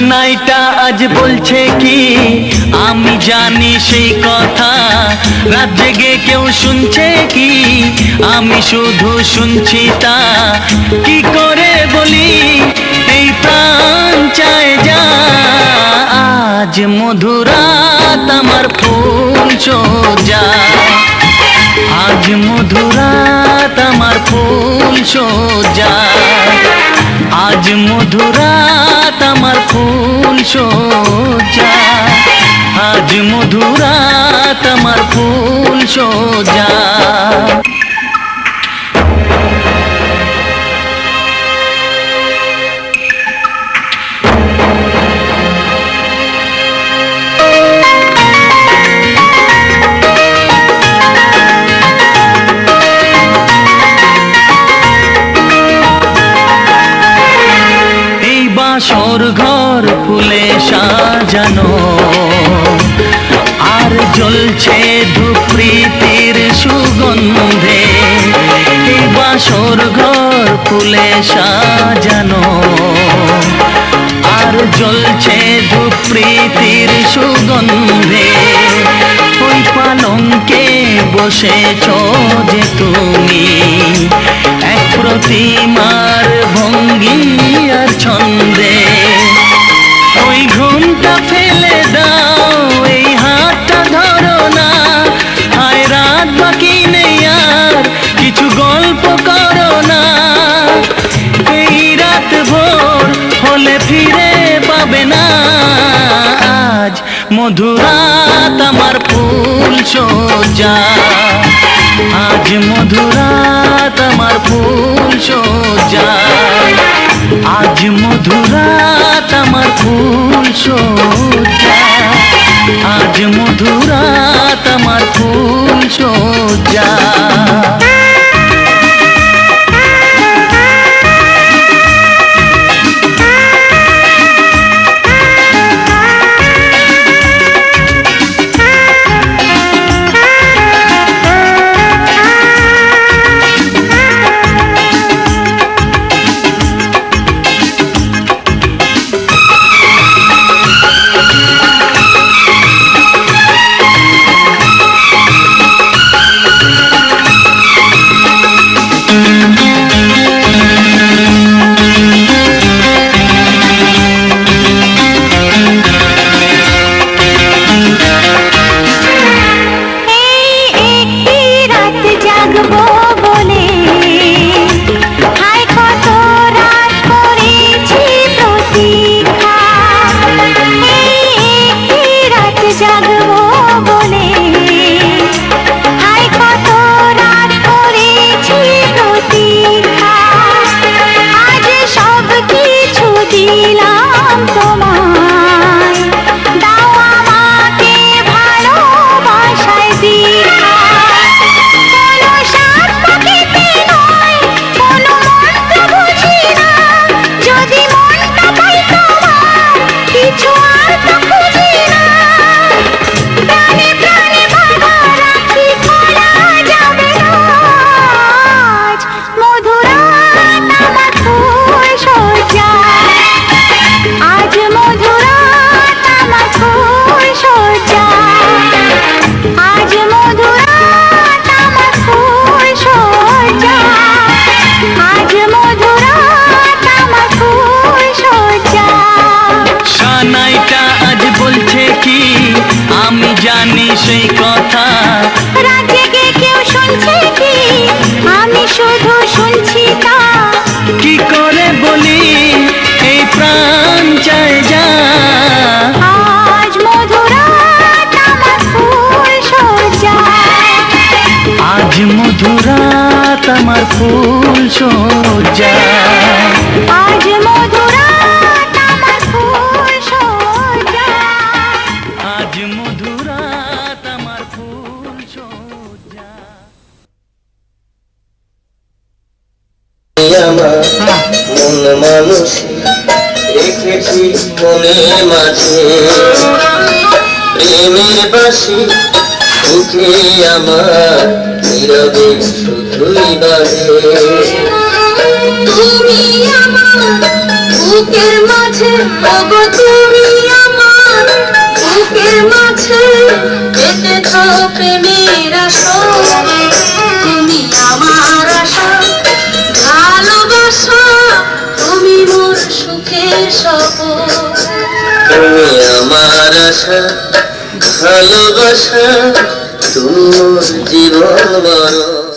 সানাইটা আজ বলছে কি আমি জানি সেই কথা, রাত জেগে কেউ শুনছে কি আমি শুধু শুনছি তা। কি করে বলি এই প্রাণ চায় যা, আজ মধুরাত আমার ফুল সোজা, আজ মধুরাত আমার ফুল সোজা, আজ মধুরাত আমার ফুল সোজা, আজ মধুরাত আমার ফুল সোজা। বাসর ঘর ফুলে সাজানো, আর জ্বলছে ধূপ প্রীতির সুগন্ধে। এই বাসর ঘর ফুলে সাজানো, আর জ্বলছে ধূপ প্রীতির সুগন্ধে। ওই পালঙ্কে বসেছ যে তুমি, এক প্রতিমার ভঙ্গি আর ছন্দে। ওই ঘুমটা ফেলে দাও, এই হাতটা ধরো না, হায় রাত বাকি নেই আর কিছু গল্প করো না। এই রাত ভোর হলে ফিরে পাবে না, আজ মধুরাত আমার ফুল সোজা, আজ মধুরাত আমার ফুল সোজা, আজ মধুরাত আমার ফুল সোজা, আজ মধুরাত আমার ফুল সোজা। সেই কথা, রাত জেগে কেউ শুনছে কি আমি শুধু শুনছি তা। কি করে বলি এই প্রাণ চায় যা, আজ মধুরাত আমার ফুল সোজা, আজ মধুরাত আমার ফুল সোজা, আজ মধুরাত আমার ফুল সোজা, আজ মধুরাত আমার ফুল সোজা। আমার মন মানুষ রেখেছি মনের মাঝে, প্রেমের বাসি বুকে আমার নীরবে শুধুই বাজে। তুমি আমার বুকের মাঝে মাঝে ওগো তুমি আমার বুকের মাঝে পেতেছ প্রেমের আসর তুমি আমার আশা ভালোবাসা তুমি মোর সুখের সফর তুমি আমার আশা ভালোবাসা তুমি মোর জীবন বড়